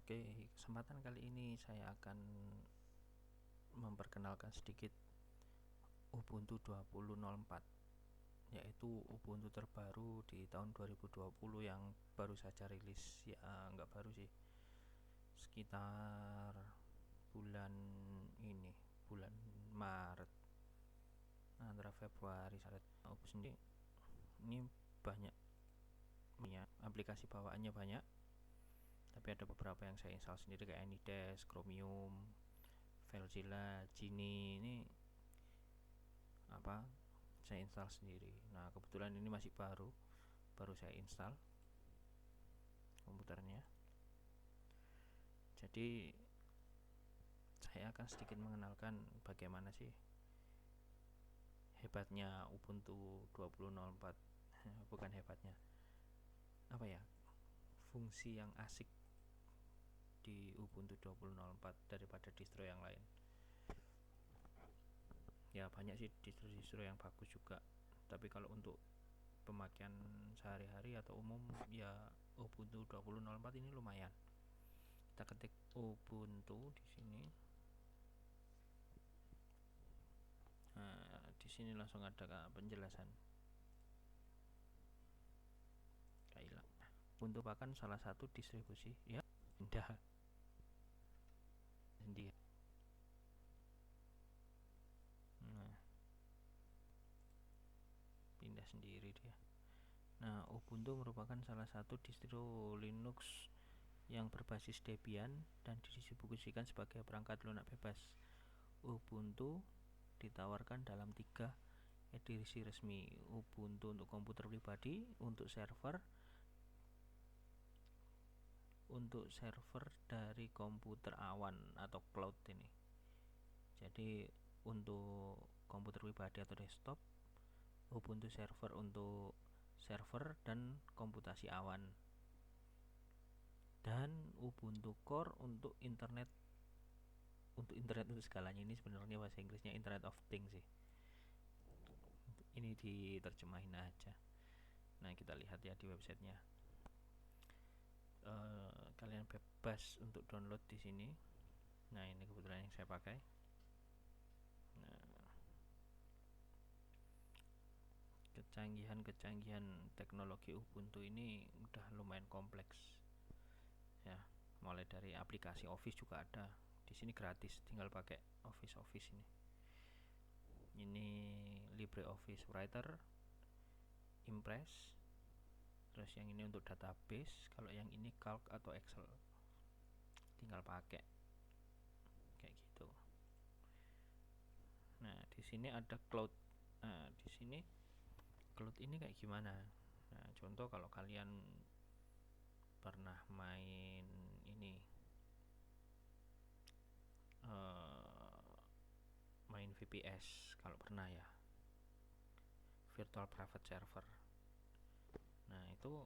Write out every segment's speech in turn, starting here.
Oke, kesempatan kali ini saya akan memperkenalkan sedikit Ubuntu 20.04, yaitu Ubuntu terbaru di tahun 2020 yang baru saja rilis. Ya, nggak baru sih, sekitar bulan Maret, antara Februari sampai Ubuntu sendiri. Ini banyak aplikasi bawaannya banyak, tapi ada beberapa yang saya install sendiri kayak AnyDesk, Chromium, FileZilla, Genie. Ini saya install sendiri. Nah, kebetulan ini masih baru saya install komputernya. Jadi saya akan sedikit mengenalkan bagaimana sih hebatnya Ubuntu 20.04. Bukan hebatnya, fungsi yang asik di Ubuntu 20.04 daripada distro yang lain. Ya, banyak sih distro-distro yang bagus juga, tapi kalau untuk pemakaian sehari-hari atau umum ya Ubuntu 20.04 ini lumayan. Kita ketik Ubuntu di sini. Nah, di sini langsung ada penjelasan. Kaila. Ubuntu bahkan salah satu distribusi ya pindah sendiri. Nah, pindah sendiri dia. Nah, Ubuntu merupakan salah satu distro Linux yang berbasis Debian dan didistribusikan sebagai perangkat lunak bebas. Ubuntu ditawarkan dalam 3 edisi resmi: Ubuntu untuk komputer pribadi, untuk server dari komputer awan atau cloud ini. Jadi untuk komputer pribadi atau desktop, Ubuntu server untuk server dan komputasi awan, dan Ubuntu Core untuk internet untuk segalanya. Ini sebenarnya bahasa Inggrisnya Internet of Things sih, ini diterjemahin aja. Nah, kita lihat ya di websitenya. Kalian bebas untuk download di sini. Nah, ini kebetulan yang saya pakai. Nah, kecanggihan teknologi Ubuntu ini udah lumayan kompleks ya. Mulai dari aplikasi Office juga ada di sini gratis, tinggal pakai Office ini. Ini LibreOffice Writer, Impress. Terus yang ini untuk database, kalau yang ini Calc atau Excel, tinggal pakai kayak gitu. Nah, di sini ada cloud. Nah, di sini cloud ini kayak gimana? Nah, contoh kalau kalian pernah main ini main VPS, kalau pernah ya, Virtual Private Server. Nah, itu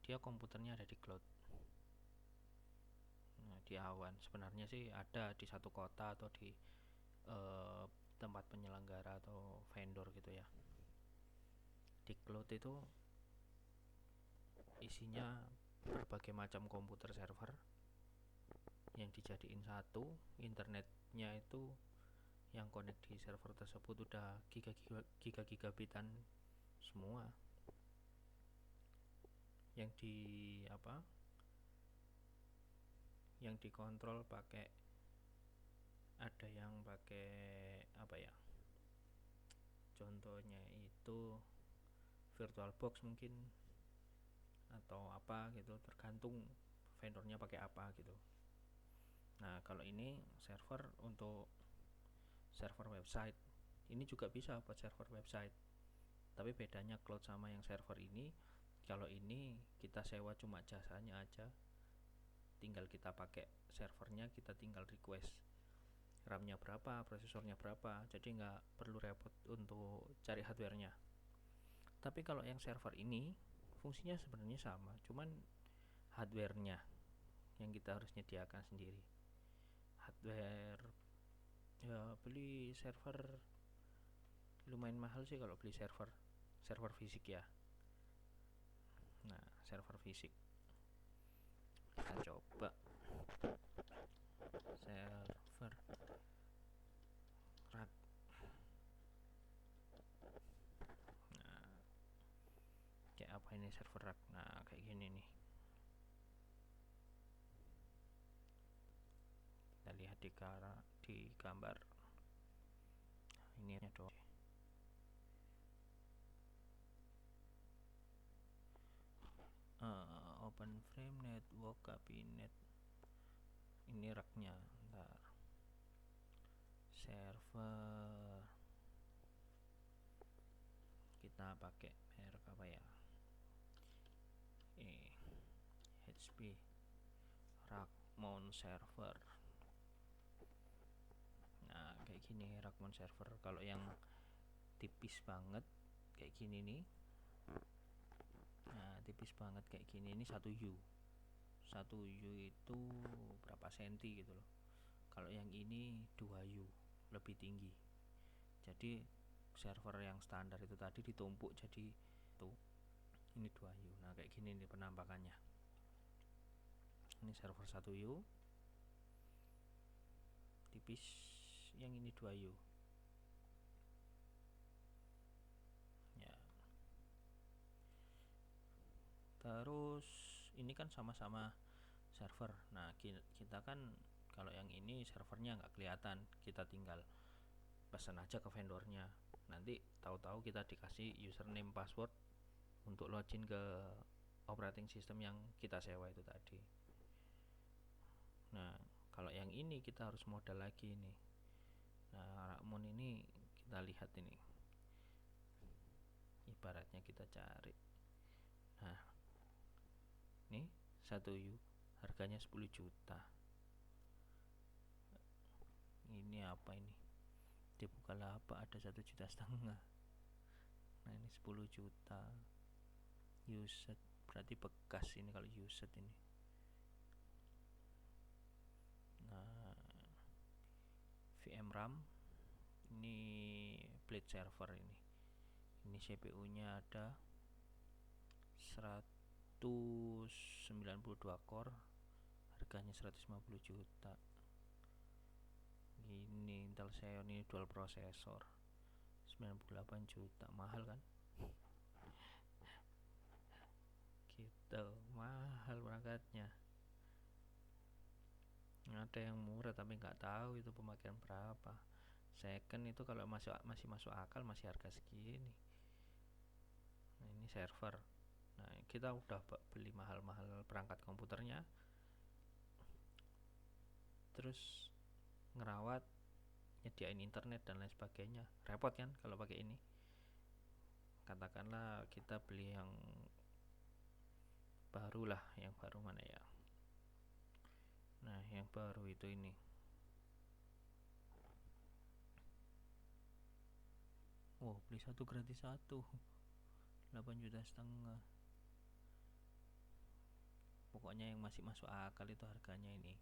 dia komputernya ada di cloud. Nah, di awan sebenarnya sih ada di satu kota atau di tempat penyelenggara atau vendor gitu ya. Di cloud itu isinya berbagai macam komputer server yang dijadiin satu. Internetnya itu yang connect di server tersebut udah gigabitan semua. Yang dikontrol pakai, ada yang pakai contohnya itu VirtualBox mungkin, atau apa gitu, tergantung vendornya pakai apa gitu. Nah, kalau ini server untuk server website, ini juga bisa buat server website. Tapi bedanya cloud sama yang server ini, kalau ini kita sewa cuma jasanya aja, tinggal kita pakai servernya, kita tinggal request RAM-nya berapa, prosesornya berapa, jadi nggak perlu repot untuk cari hardware-nya. Tapi kalau yang server ini fungsinya sebenarnya sama, cuman hardware-nya yang kita harus nyediakan sendiri. Hardware ya, beli server lumayan mahal sih kalau beli server fisik ya. Nah, server fisik kita coba. ini server rack. Nah kayak gini nih, kita lihat di gambar ini dong. Open frame network cabinet, ini racknya. Ntar server kita pakai merek apa ya, HP rack mount server. Nah kayak gini rack mount server. Kalau yang tipis banget kayak gini nih, nah tipis banget kayak gini ini 1U itu berapa senti gitu loh. Kalau yang ini 2U, lebih tinggi. Jadi server yang standar itu tadi ditumpuk jadi tuh, ini 2U. Nah kayak gini nih penampakannya. Ini server 1U tipis, yang ini 2U ya. Terus ini kan sama-sama server. Nah kita kan kalau yang ini servernya nggak kelihatan, kita tinggal pesan aja ke vendornya. Nanti tahu-tahu kita dikasih username password untuk login ke operating system yang kita sewa itu tadi. Nah kalau yang ini kita harus modal lagi nih. Nah Rakmon ini kita lihat ini, ibaratnya kita cari. Nah ini 1U harganya 10 juta. Ini apa ini, di Bukalapak ada 1,5 juta. Nah ini 10 juta used, berarti bekas ini kalau used ini. Nah VM RAM ini blade server ini CPU nya ada 192 core, harganya 150 juta. Ini Intel Xeon ini dual processor 98 juta, mahal kan? Gitu, mahal berangkatnya. Ada yang murah tapi nggak tahu itu pemakaian berapa. Second itu kalau masih masuk akal masih harga segini. Nah ini server. Nah kita udah beli mahal-mahal perangkat komputernya, terus ngerawat, nyediain internet dan lain sebagainya, repot kan kalau pakai ini. Katakanlah kita beli yang baru lah, yang baru mana ya. Nah yang baru itu ini, beli satu gratis satu, 8,5 juta. Pokoknya yang masih masuk akal itu harganya ini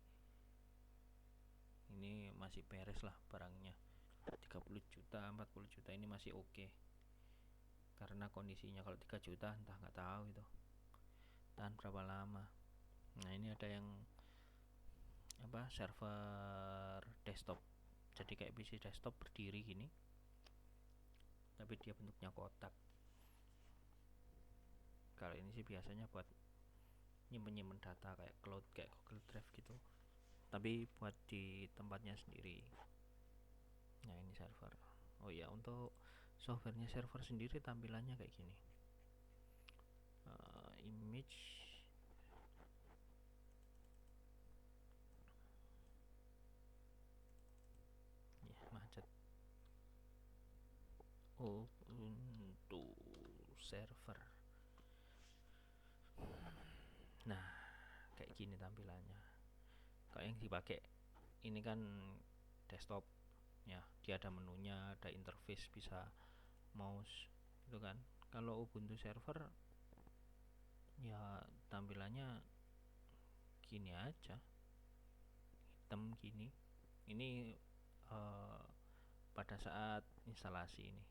masih beres lah barangnya. 30 juta 40 juta ini masih oke. Karena kondisinya kalau 3 juta entah nggak tahu itu tahan berapa lama. Nah ini ada yang apa, server desktop, jadi kayak PC desktop berdiri gini tapi dia bentuknya kotak. Kalau ini sih biasanya buat nyimpen data kayak cloud, kayak Google Drive gitu, tapi buat di tempatnya sendiri. Nah ini server. Oh ya, untuk softwarenya server sendiri tampilannya kayak gini. Image ya, macet. Untuk server, nah kayak gini tampilannya. Kalau yang dipakai ini kan desktop ya, dia ada menunya, ada interface, bisa mouse itu kan. Kalau Ubuntu server ya tampilannya gini aja, hitam gini. Ini pada saat instalasi ini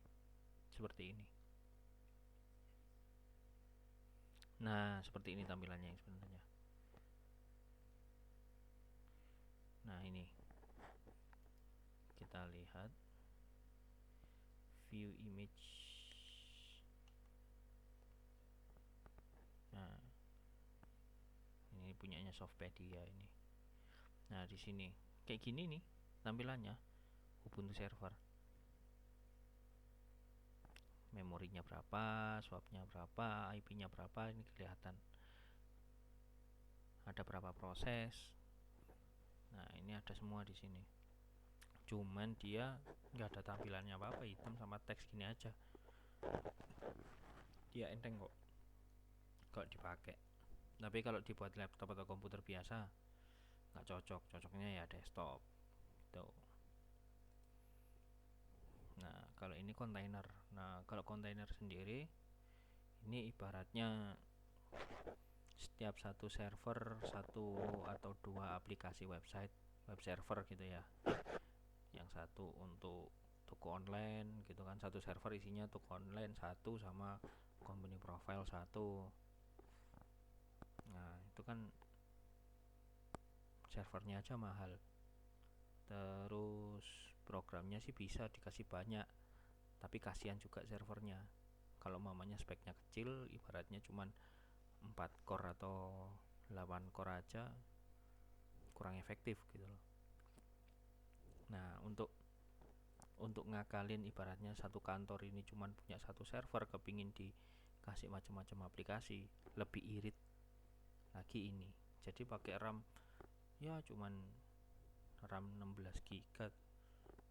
seperti ini. Nah seperti ini tampilannya yang sebenarnya. Nah ini kita lihat view image. punyanya Softpedia ini. Nah di sini kayak gini nih tampilannya Ubuntu server. Memorinya berapa, swapnya berapa, IP-nya berapa, ini kelihatan. Ada berapa proses. Nah ini ada semua di sini. Cuman dia nggak ada tampilannya apa-apa, hitam sama teks gini aja. Dia enteng kok kalau dipakai. Tapi kalau dibuat laptop atau komputer biasa nggak cocok. Cocoknya ya desktop. Gitu. Nah kalau ini kontainer. Nah kalau kontainer sendiri ini ibaratnya setiap satu server satu atau dua aplikasi website, web server gitu ya. Yang satu untuk toko online gitu kan, satu server isinya toko online satu sama company profile satu. Nah itu kan servernya aja mahal. Terus programnya sih bisa dikasih banyak, tapi kasihan juga servernya. Kalau mamanya speknya kecil, ibaratnya cuman 4 core atau 8 core aja kurang efektif gitu loh. Nah untuk ngakalin ibaratnya satu kantor ini cuman punya satu server, kepingin dikasih macam-macam aplikasi, lebih irit lagi ini. Jadi pakai RAM ya cuman RAM 16 GB,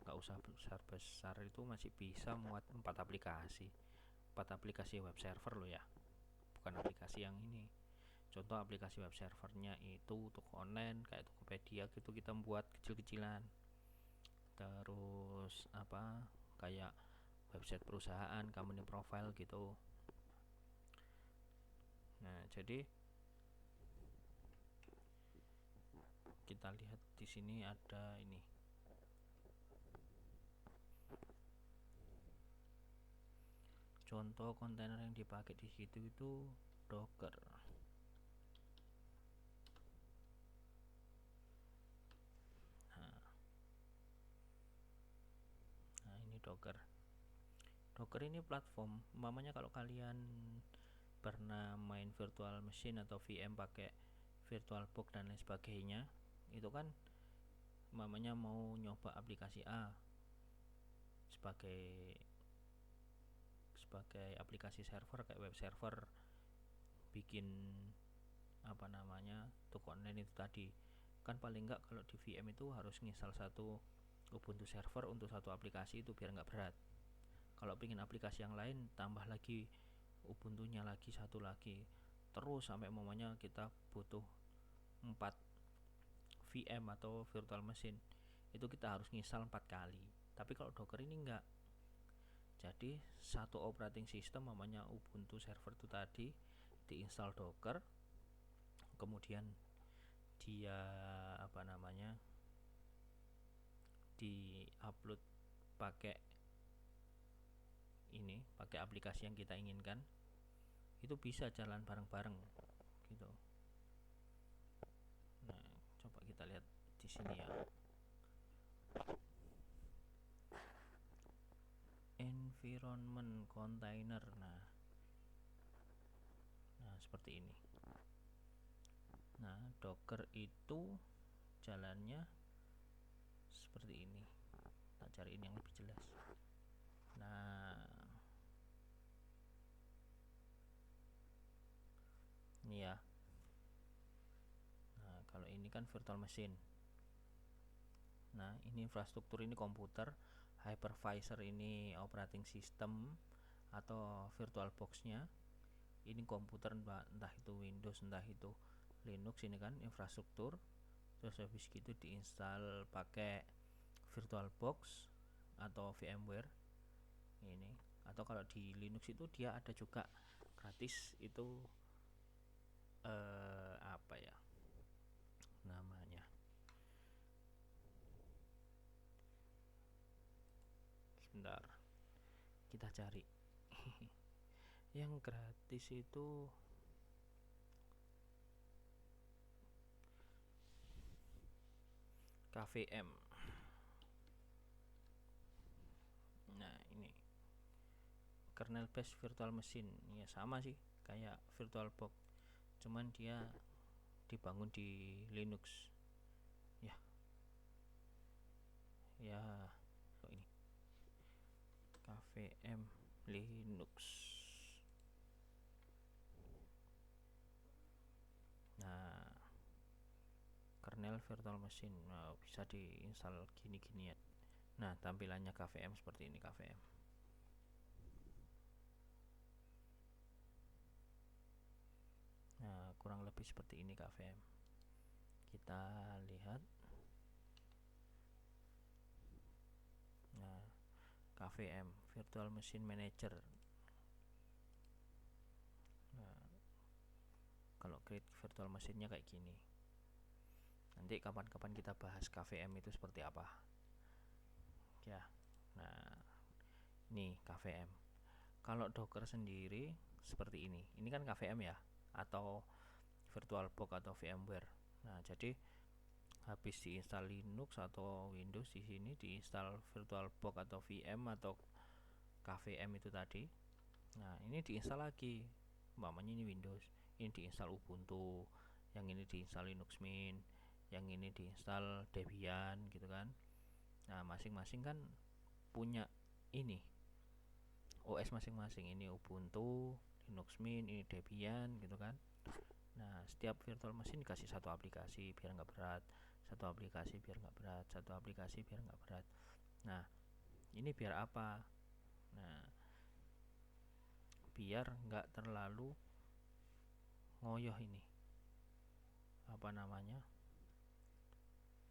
nggak usah besar-besar, itu masih bisa muat 4 aplikasi. 4 aplikasi web server loh ya, bukan aplikasi yang ini. Contoh aplikasi web servernya itu toko online kayak Tokopedia gitu, kita buat kecil-kecilan. Terus apa kayak website perusahaan, company profile gitu. Nah jadi kita lihat di sini ada ini. Contoh kontainer yang dipakai di situ itu Docker. Nah ini Docker. Docker ini platform. Umpamanya kalau kalian pernah main virtual machine atau VM pakai VirtualBox dan lain sebagainya, itu kan umpamanya mau nyoba aplikasi A sebagai aplikasi server kayak web server, bikin apa namanya toko online itu tadi kan, paling enggak kalau di VM itu harus nginstal satu Ubuntu server untuk satu aplikasi itu biar nggak berat. Kalau pengen aplikasi yang lain tambah lagi Ubuntunya lagi satu lagi, terus sampai momennya kita butuh 4 VM atau virtual machine, itu kita harus nginstal 4 kali. Tapi kalau Docker ini enggak. Jadi satu operating system namanya Ubuntu server itu tadi diinstal Docker, kemudian dia apa namanya di-upload pakai ini, pakai aplikasi yang kita inginkan, itu bisa jalan bareng-bareng gitu. Nah, coba kita lihat di sini ya. Environment container. Nah, seperti ini. Nah, Docker itu jalannya seperti ini. Tak cariin yang lebih jelas. Nah, ini ya. Nah, kalau ini kan virtual machine. Nah, ini infrastruktur, ini komputer, hypervisor ini operating system atau virtual box-nya. Ini komputer entah itu Windows, entah itu Linux, ini kan infrastruktur. Terus habis gitu diinstal pakai VirtualBox atau VMware ini. Atau kalau di Linux itu dia ada juga gratis itu apa ya namanya, sebentar kita cari. Yang gratis itu KVM. Nah ini kernel based virtual machine, ya sama sih kayak VirtualBox, cuman dia dibangun di Linux ya. Ya, ini KVM Linux. Nah, kernel virtual machine, nah, bisa diinstal gini-gini ya. Nah, tampilannya KVM seperti ini. KVM, nah kurang lebih seperti ini KVM. Kita lihat. Nah, KVM Virtual Machine Manager. Nah, kalau create virtual machine-nya kayak gini. Nanti kapan-kapan kita bahas KVM itu seperti apa ya. Nah, ini KVM. Kalau Docker sendiri seperti ini. Ini kan KVM ya, atau VirtualBox atau VMware. Nah, jadi habis diinstal Linux atau Windows, di sini diinstal VirtualBox atau VM atau KVM itu tadi. Nah, ini diinstal lagi. Umpamanya ini Windows, ini diinstal Ubuntu, yang ini diinstal Linux Mint, yang ini diinstal Debian gitu kan. Nah, masing-masing kan punya ini OS masing-masing. Ini Ubuntu, Linux Mint, ini Debian gitu kan. Nah, setiap virtual machine dikasih satu aplikasi biar nggak berat, satu aplikasi biar nggak berat, satu aplikasi biar nggak berat. Nah, ini biar apa? Nah, biar nggak terlalu ngoyoh ini, apa namanya,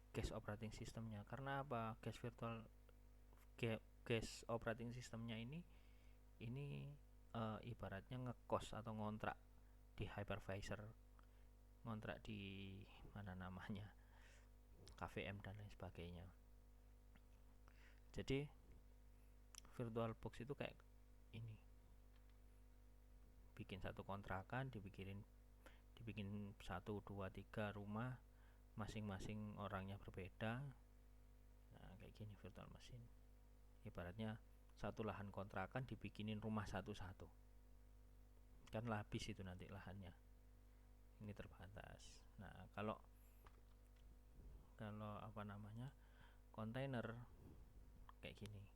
cache operating systemnya. Karena apa? Cache operating systemnya ini ibaratnya ngekos atau ngontrak di hypervisor, ngontrak di mana namanya, KVM dan lain sebagainya. Jadi VirtualBox itu kayak ini, bikin satu kontrakan, dibikin 1, 2, 3 rumah, masing-masing orangnya berbeda. Nah, kayak gini virtual machine. Ibaratnya satu lahan kontrakan dibikinin rumah satu-satu. Kan habis itu nanti lahannya. Ini terbatas. Nah, kalau apa namanya, kontainer kayak gini.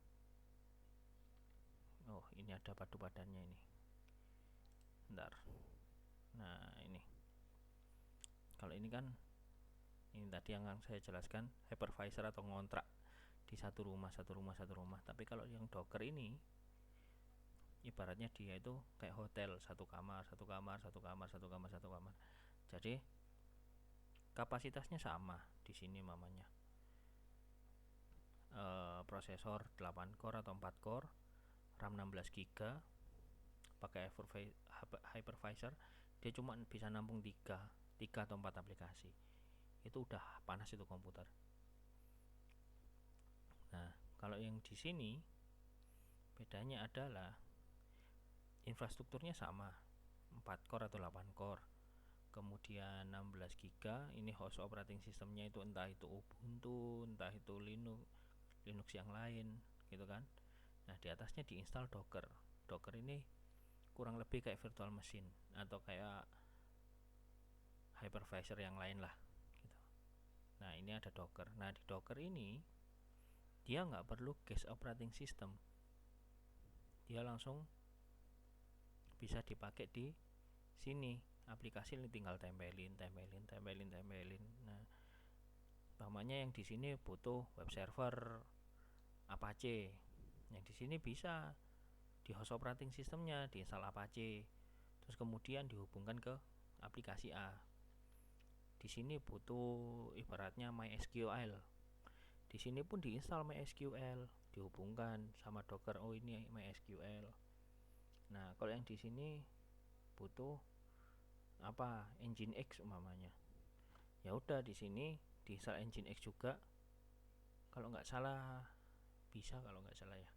Oh, ini ada padu padannya ini. Bentar. Nah, ini. Kalau ini kan, ini tadi yang saya jelaskan, hypervisor atau ngontrak di satu rumah. Tapi kalau yang Docker ini ibaratnya dia itu kayak hotel, satu kamar. Jadi kapasitasnya sama. Di sini mamanya prosesor 8 core atau 4 core, RAM 16 GB, pakai hypervisor, dia cuma bisa nampung 3 atau 4 aplikasi. Itu udah panas itu komputer. Nah, kalau yang di sini bedanya adalah infrastrukturnya sama, 4 core atau 8 core. Kemudian 16 GB, ini host operating systemnya itu entah itu Ubuntu, entah itu Linux yang lain gitu kan. Nah, di atasnya diinstal Docker. Docker ini kurang lebih kayak virtual machine atau kayak hypervisor yang lain lah gitu. Nah, ini ada Docker. Nah, di Docker ini dia nggak perlu cache operating system, dia langsung bisa dipakai di sini. Aplikasi ini tinggal tempelin. Nah, umpamanya yang di sini butuh web server Apache, yang di sini bisa di host operating systemnya diinstal Apache, terus kemudian dihubungkan ke aplikasi A. Di sini butuh ibaratnya MySQL, di sini pun diinstal MySQL, dihubungkan sama Docker. Oh, ini MySQL. Nah, kalau yang di sini butuh apa, Nginx umpamanya, ya udah di sini diinstal Nginx juga. Kalau nggak salah bisa, kalau nggak salah ya,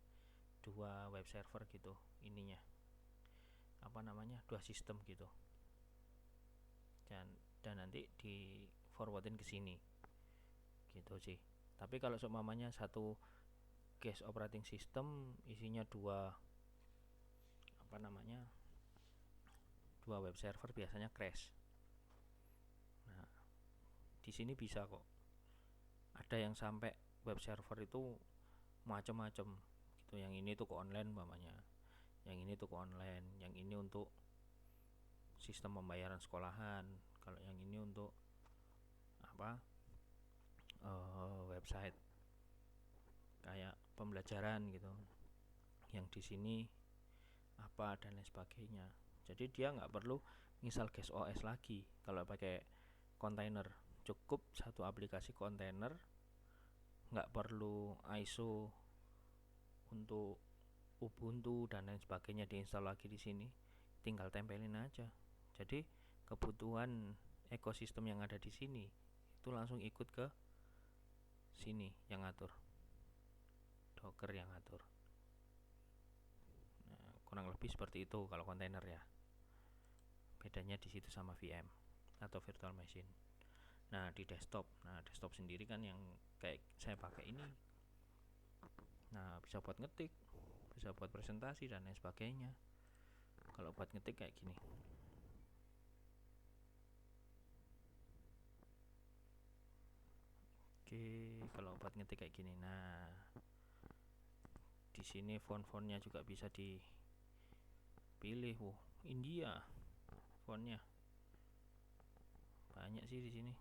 2 web server gitu ininya, apa namanya, 2 sistem gitu, dan nanti di forwardin ke sini gitu sih. Tapi kalau seumpamanya satu cache operating system isinya 2 apa namanya, 2 web server, biasanya crash. Nah, sini bisa kok. Ada yang sampai web server itu macam-macam gitu. Yang ini tuh ke online umpamanya, yang ini tuh ke online, yang ini untuk sistem pembayaran sekolahan, kalau yang ini untuk apa, website kayak pembelajaran gitu, yang di sini apa dan lain sebagainya. Jadi dia nggak perlu install Guest OS lagi kalau pakai kontainer, cukup satu aplikasi kontainer, nggak perlu ISO untuk Ubuntu dan lain sebagainya diinstal lagi di sini, tinggal tempelin aja. Jadi kebutuhan ekosistem yang ada di sini itu langsung ikut ke sini yang ngatur, Docker yang ngatur. Nah, kurang lebih seperti itu kalau kontainer ya. Bedanya di situ sama VM atau virtual machine. Nah, di desktop. Nah, desktop sendiri kan yang kayak saya pakai ini. Nah, bisa buat ngetik, bisa buat presentasi dan lain sebagainya. Kalau buat ngetik kayak gini. Oke, kalau buat ngetik kayak gini. Nah, di sini font-fontnya juga bisa dipilih. India fontnya banyak sih di sini.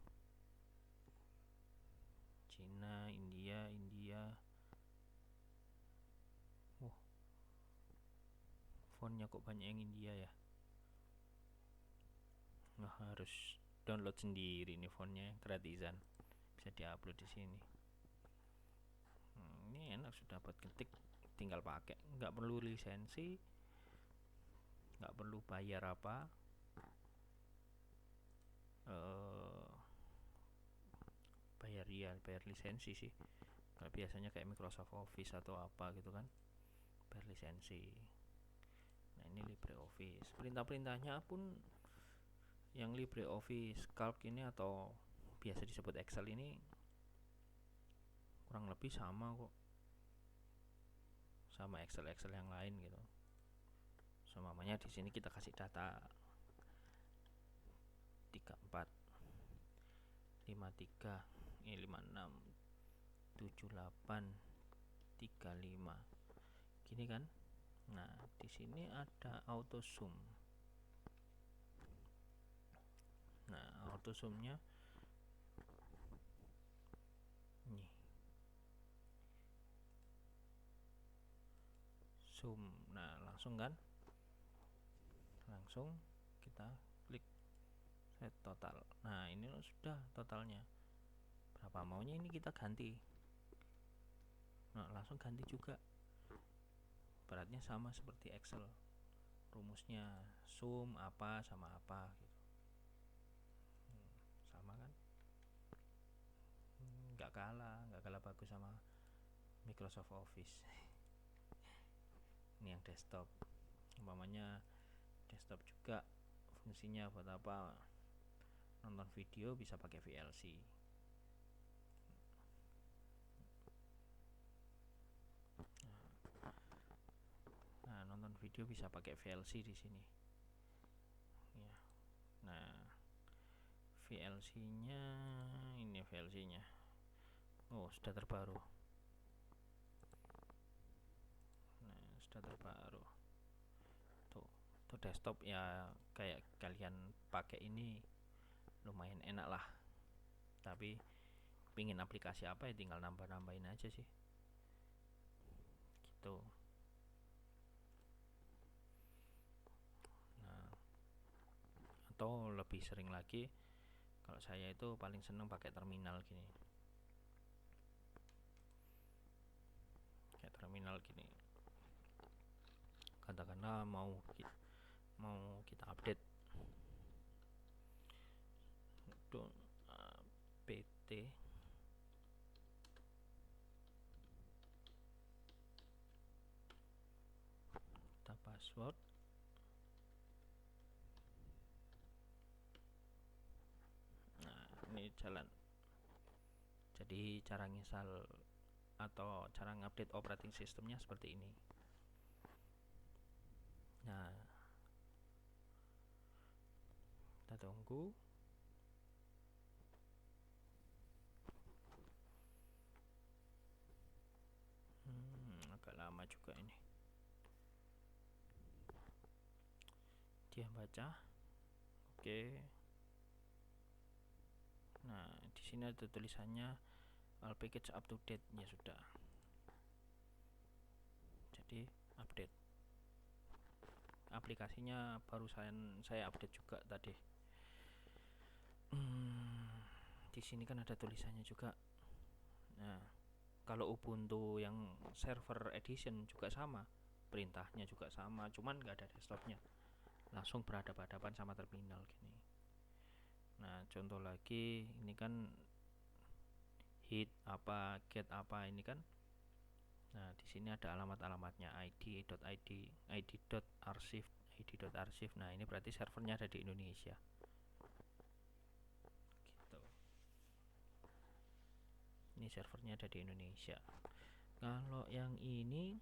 Cina, India. Fontnya kok banyak yang India ya. Nah, harus download sendiri nih fontnya, gratisan. Bisa diupload di sini. Ini enak, sudah buat ketik, tinggal pakai, nggak perlu lisensi, nggak perlu bayar apa, bayar lisensi sih. Kalau biasanya kayak Microsoft Office atau apa gitu kan, bayar lisensi. Nah, ini LibreOffice. Perintah-perintahnya pun yang LibreOffice Calc ini atau biasa disebut Excel ini kurang lebih sama kok, sama Excel yang lain gitu. Semuanya di sini kita kasih data 34 53 56 78 35 gini kan. Nah, di sini ada auto zoom. Nah, auto zoomnya nih, zoom. Nah, langsung kan, langsung kita klik set total. Nah, ini sudah totalnya berapa, maunya ini kita ganti. Nah, langsung ganti juga, beratnya sama seperti Excel, rumusnya sum apa sama apa gitu. Sama kan, nggak kalah bagus sama Microsoft Office. Ini yang desktop, umpamanya desktop juga fungsinya buat apa, nonton video bisa pakai VLC. Nah, nonton video bisa pakai VLC di sini ya. Nah, VLC-nya ini, VLC-nya sudah terbaru. Nah, sudah terbaru tuh desktop ya, kayak kalian pakai ini lumayan enak lah. Tapi pingin aplikasi apa ya tinggal nambah-nambahin aja sih gitu. Nah, atau lebih sering lagi, kalau saya itu paling seneng pakai terminal gini. Kayak terminal gini, katakanlah mau kita update untuk PT kita password. Nah, ini jalan. Jadi cara nginstal atau cara ngupdate operating sistemnya seperti ini. Nah, kita tunggu. Oke, baca. Oke. Nah, di sini ada tulisannya all package up to date. Ya sudah. Jadi update. Aplikasinya barusan saya update juga tadi. Di sini kan ada tulisannya juga. Nah, kalau Ubuntu yang server edition juga sama, perintahnya juga sama, cuman nggak ada desktopnya, langsung berhadapan-hadapan sama terminal gini. Nah, contoh lagi ini kan hit apa, get apa ini kan. Nah, di sini ada alamat-alamatnya id.id, id.archive, id.archive. Nah, ini berarti servernya ada di Indonesia. Gitu. Ini servernya ada di Indonesia. Kalau yang ini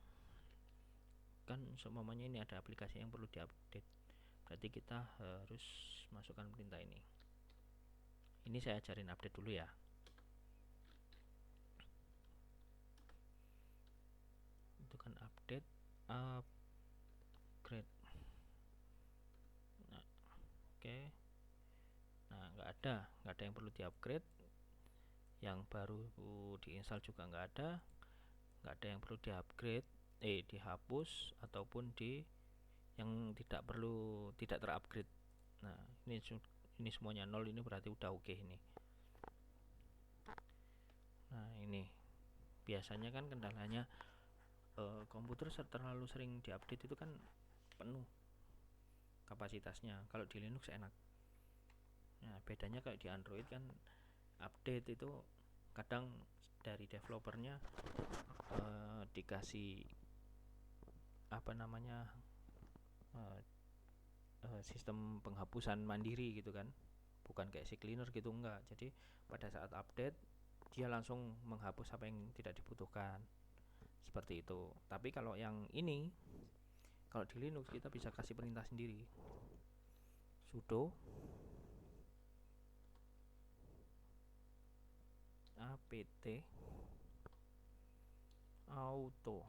kan seumpamanya ini ada aplikasi yang perlu diupdate. Berarti kita harus masukkan perintah ini. Ini saya ajarin update dulu ya. Itu kan update, upgrade. Nah, oke. Nah, nggak ada yang perlu diupgrade. Yang baru diinstal juga nggak ada yang perlu diupgrade, dihapus ataupun yang tidak terupgrade. Nah, ini semuanya 0, ini berarti udah oke ini. Nah, ini biasanya kan kendalanya komputer terlalu sering diupdate itu kan penuh kapasitasnya. Kalau di Linux enak. Nah, bedanya kalau di Android kan update itu kadang dari developernya dikasih apa namanya sistem penghapusan mandiri gitu kan, bukan kayak si cleaner gitu, enggak. Jadi pada saat update dia langsung menghapus apa yang tidak dibutuhkan, seperti itu. Tapi kalau yang ini, kalau di Linux kita bisa kasih perintah sendiri, sudo apt auto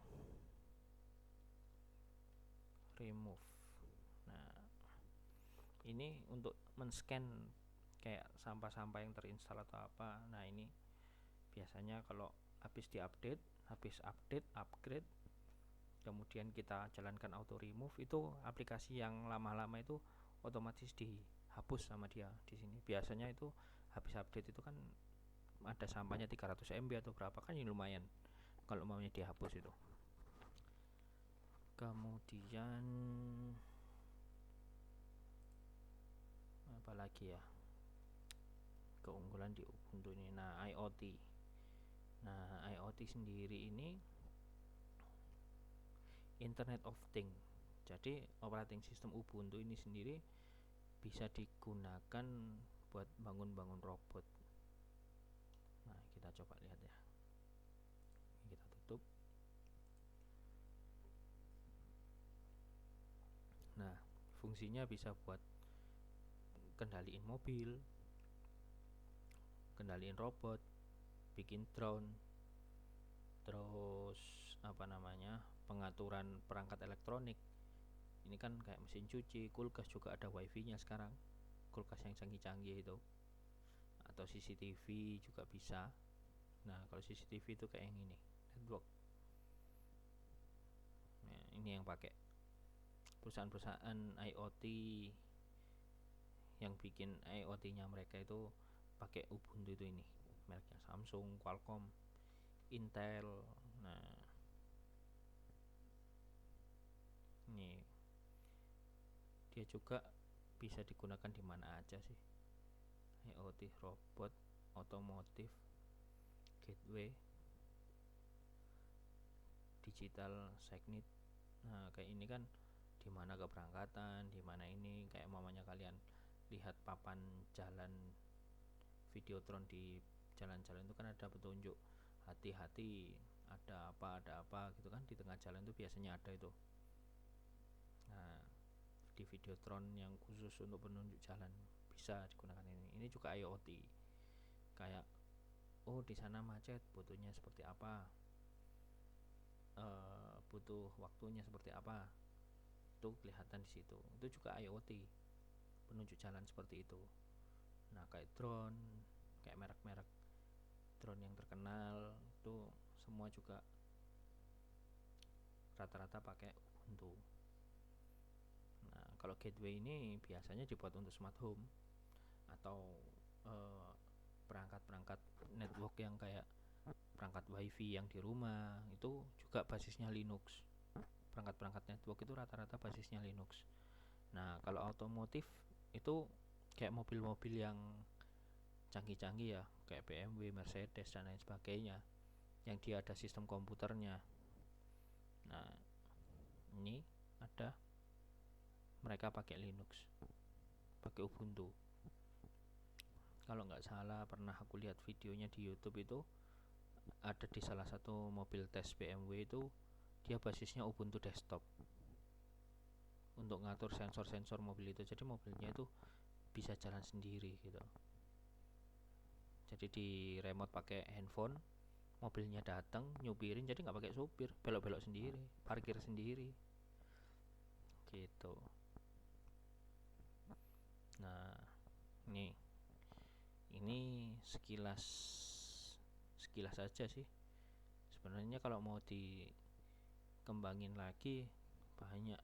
remove. Nah, ini untuk men-scan kayak sampah-sampah yang terinstal atau apa. Nah, ini biasanya kalau habis diupdate, habis update, upgrade, kemudian kita jalankan auto remove, itu aplikasi yang lama-lama itu otomatis dihapus sama dia di sini. Biasanya itu habis update itu kan ada sampahnya 300 MB atau berapa, kan ini lumayan kalau maunya dihapus itu. Kemudian apa lagi ya keunggulan di Ubuntu ini? Nah, IoT. Nah, IoT sendiri ini Internet of Things. Jadi operating system Ubuntu ini sendiri bisa digunakan buat bangun-bangun robot. Nah, kita coba lihat ya. Kita tutup. Nah, fungsinya bisa buat kendaliin mobil, kendaliin robot, bikin drone, terus apa namanya, pengaturan perangkat elektronik. Ini kan kayak mesin cuci, kulkas juga ada wifi-nya sekarang, kulkas yang canggih-canggih itu, atau CCTV juga bisa. Nah, kalau CCTV itu kayak yang ini, network. Nah, ini yang pakai perusahaan-perusahaan IoT yang bikin IoT-nya mereka itu pakai Ubuntu itu, ini mereknya Samsung, Qualcomm, Intel. Nah, ini dia juga bisa digunakan di mana aja sih. IoT, robot, otomotif, gateway, digital signage. Nah, kayak ini kan di mana keberangkatan, di mana ini, kayak mamanya kalian lihat papan jalan Videotron di jalan-jalan itu kan ada petunjuk hati-hati, ada apa gitu kan, di tengah jalan itu biasanya ada itu. Nah, di Videotron yang khusus untuk penunjuk jalan bisa digunakan ini. Ini juga IoT. Kayak di sana macet, butuhnya seperti apa, butuh waktunya seperti apa. itu kelihatan di situ. Itu juga IoT, penunjuk jalan seperti itu. Nah, kayak drone, kayak merek-merek drone yang terkenal itu semua juga rata-rata pakai Ubuntu. Nah, kalau gateway ini biasanya dibuat untuk smart home atau perangkat-perangkat network yang kayak perangkat wifi yang di rumah, itu juga basisnya Linux. Perangkat-perangkat network itu rata-rata basisnya Linux. Nah, kalau otomotif itu kayak mobil-mobil yang canggih-canggih ya, kayak BMW, Mercedes dan lain sebagainya, yang dia ada sistem komputernya. Nah, ini ada mereka pakai Linux, pakai Ubuntu. Kalau nggak salah pernah aku lihat videonya di YouTube, itu ada di salah satu mobil tes BMW itu dia basisnya Ubuntu desktop untuk ngatur sensor-sensor mobil itu. Jadi mobilnya itu bisa jalan sendiri gitu. Jadi di remote pakai handphone, mobilnya datang nyupirin, jadi nggak pakai supir, belok-belok sendiri, parkir sendiri gitu. Nah, ini sekilas saja sih. Sebenarnya kalau mau dikembangin lagi banyak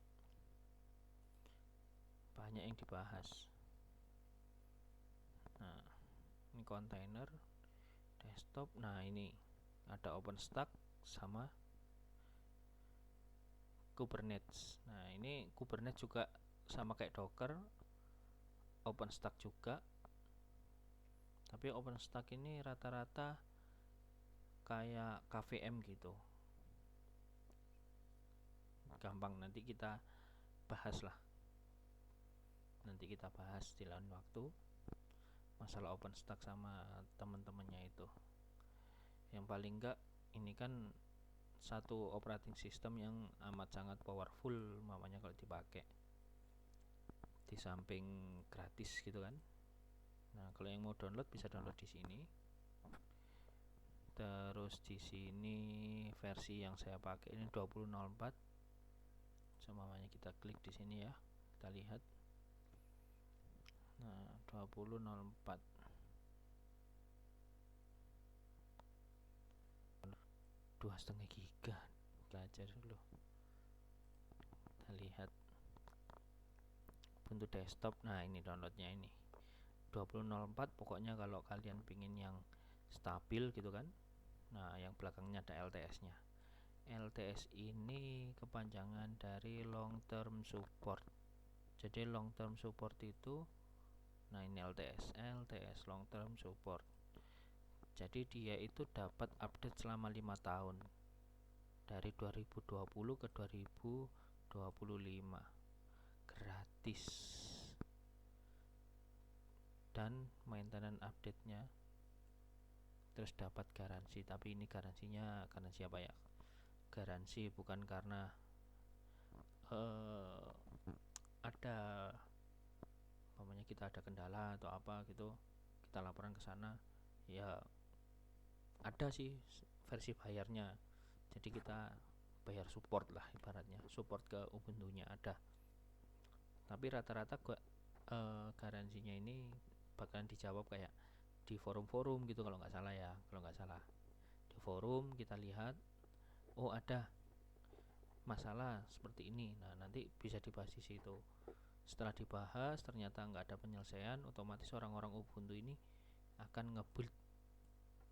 yang dibahas. Nah, ini kontainer, desktop. Nah, ini ada OpenStack sama Kubernetes. Nah, ini Kubernetes juga sama kayak Docker, OpenStack juga. Tapi OpenStack ini rata-rata kayak KVM gitu. Gampang, nanti kita bahas lah. Nanti kita bahas di lain waktu masalah OpenStack sama teman-temannya itu. Yang paling enggak ini kan satu operating system yang amat sangat powerful mamanya kalau dipakai. Di samping gratis gitu kan. Nah, kalau yang mau download bisa download di sini. Terus di sini versi yang saya pakai ini 20.04. Semuanya kita klik di sini ya. Kita lihat. Nah, 20.04. 2,5 giga. Belajar dulu. Kita lihat Ubuntu desktop. Nah, ini downloadnya ini 20.04. Pokoknya kalau kalian pingin yang stabil gitu kan. Nah, yang belakangnya ada LTS-nya. LTS ini kepanjangan dari long term support. Jadi long term support itu, nah ini LTS long term support. Jadi dia itu dapat update selama 5 tahun, dari 2020 ke 2025, gratis. Dan maintenance update-nya terus dapat garansi. Tapi ini garansinya garansi apa ya? Garansi bukan karena ada umpamanya kita ada kendala atau apa gitu, kita laporan ke sana, ya ada sih versi bayarnya. Jadi kita bayar support lah, ibaratnya support ke Ubuntu-nya ada. Tapi rata-rata garansinya ini bakalan dijawab kayak di forum-forum gitu kalau nggak salah ya. Kalau nggak salah di forum kita lihat, oh ada masalah seperti ini, nah nanti bisa dibahas di situ. Setelah dibahas ternyata nggak ada penyelesaian, otomatis orang-orang Ubuntu ini akan nge-build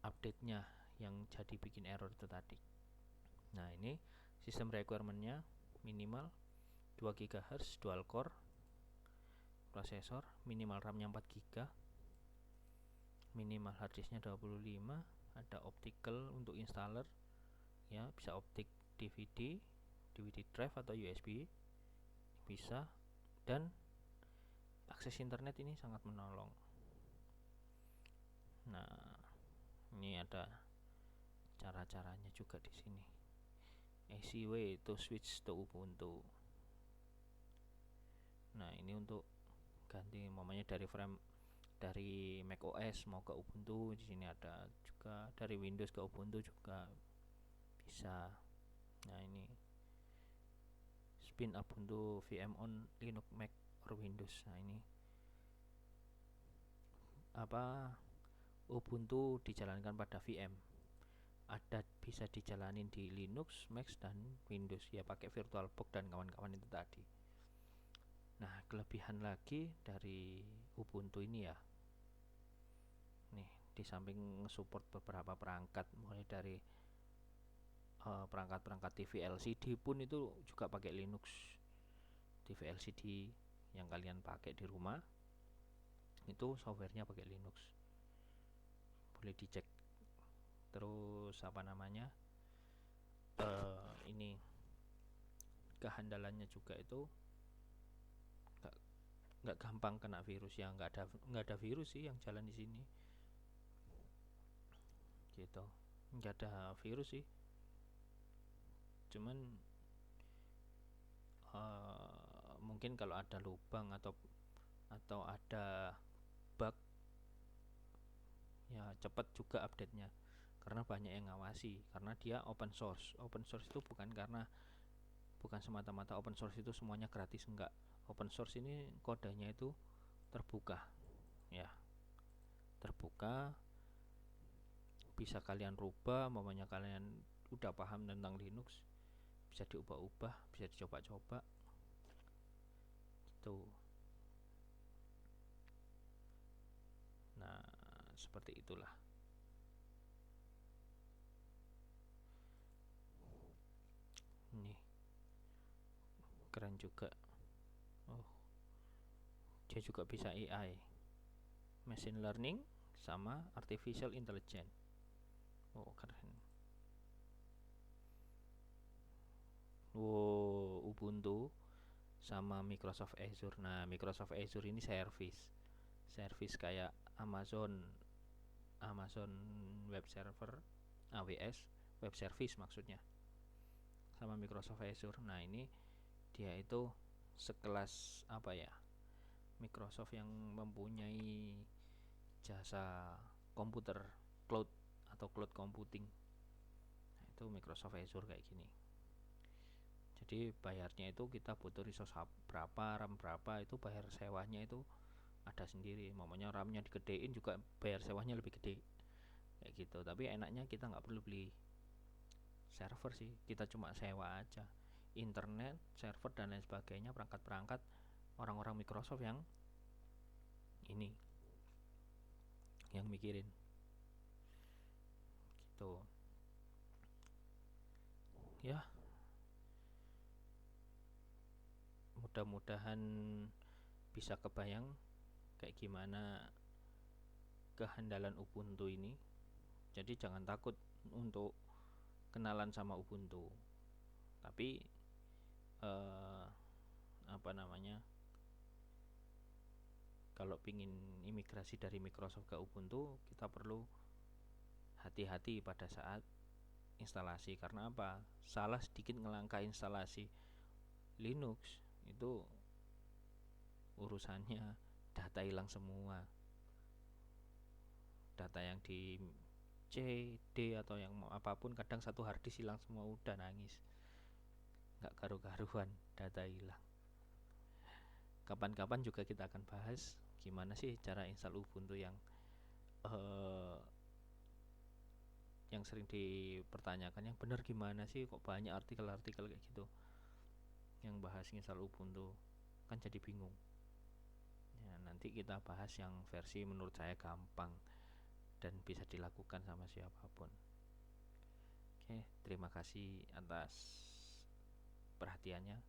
update-nya yang jadi bikin error itu tadi. Nah, ini sistem requirement-nya minimal 2 GHz dual core prosesor, minimal RAM-nya 4 GB, minimal hard disk-nya 25, ada optical untuk installer ya, bisa optik DVD drive atau USB bisa, dan akses internet ini sangat menolong. Nah, ini ada cara-caranya juga di sini. Easy way to switch to Ubuntu. Nah, ini untuk ganti mamanya dari Mac OS mau ke Ubuntu, di sini ada juga dari Windows ke Ubuntu juga bisa. Nah, ini spin Ubuntu VM on Linux, Mac, or Windows. Nah ini Ubuntu dijalankan pada VM, ada bisa dijalanin di Linux, Mac, dan Windows ya pakai VirtualBox dan kawan-kawan itu tadi. Nah kelebihan lagi dari Ubuntu ini ya, nih di samping support beberapa perangkat, mulai dari perangkat-perangkat TV LCD pun itu juga pakai Linux. TV LCD yang kalian pakai di rumah itu softwarenya pakai Linux, boleh dicek. Terus ini kehandalannya juga itu nggak gampang kena virus ya, nggak ada virus sih yang jalan di sini gitu, nggak ada virus sih, cuman mungkin kalau ada lubang atau ada bug ya cepat juga update-nya karena banyak yang ngawasi, karena dia open source itu bukan semata-mata open source itu semuanya gratis, enggak. Open source ini kodenya itu terbuka ya, terbuka, bisa kalian rubah. Mamanya kalian udah paham tentang Linux, bisa diubah-ubah, bisa dicoba-coba gitu. Nah seperti itulah. Nih keren juga. Dia juga bisa AI, machine learning sama artificial intelligence. Keren. Ubuntu sama Microsoft Azure. Nah Microsoft Azure ini service kayak Amazon Web Server, AWS Web Service maksudnya, sama Microsoft Azure. Nah ini dia itu sekelas Microsoft yang mempunyai jasa komputer cloud atau cloud computing. Nah, itu Microsoft Azure kayak gini. Jadi bayarnya itu kita butuh resource berapa, RAM berapa, itu bayar sewanya itu ada sendiri. Mamanya RAM-nya digedein juga bayar sewanya lebih gede kayak gitu. Tapi enaknya kita nggak perlu beli server sih, kita cuma sewa aja internet, server dan lain sebagainya, perangkat-perangkat orang-orang Microsoft yang mikirin gitu ya. Mudah-mudahan bisa kebayang kayak gimana kehandalan Ubuntu ini. Jadi jangan takut untuk kenalan sama Ubuntu, tapi kalau pingin imigrasi dari Microsoft ke Ubuntu, kita perlu hati-hati pada saat instalasi. Karena apa? Salah sedikit ngelangkah instalasi Linux itu urusannya data hilang semua. Data yang di C, D atau yang apapun, kadang satu harddisk hilang semua, udah nangis. Nggak karu-karuan data hilang. Kapan-kapan juga kita akan bahas gimana sih cara install Ubuntu yang sering dipertanyakan, yang benar gimana sih, kok banyak artikel-artikel kayak gitu yang bahas install Ubuntu, kan jadi bingung ya. Nanti kita bahas yang versi menurut saya gampang dan bisa dilakukan sama siapapun. Oke, terima kasih atas perhatiannya.